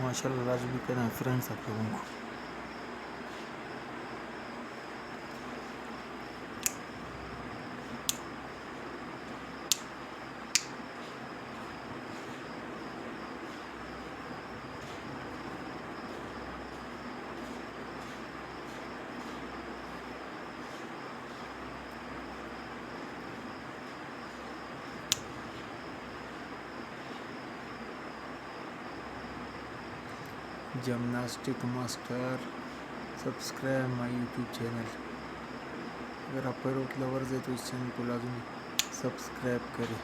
माशाल्लाह राजू भी कहना फ्रेंड्स आप लोगों को। Gymnastic master subscribe my YouTube channel. अगर आप पैरोट लवर्स है तो इस चैनल को लाजमी सब्सक्राइब करें।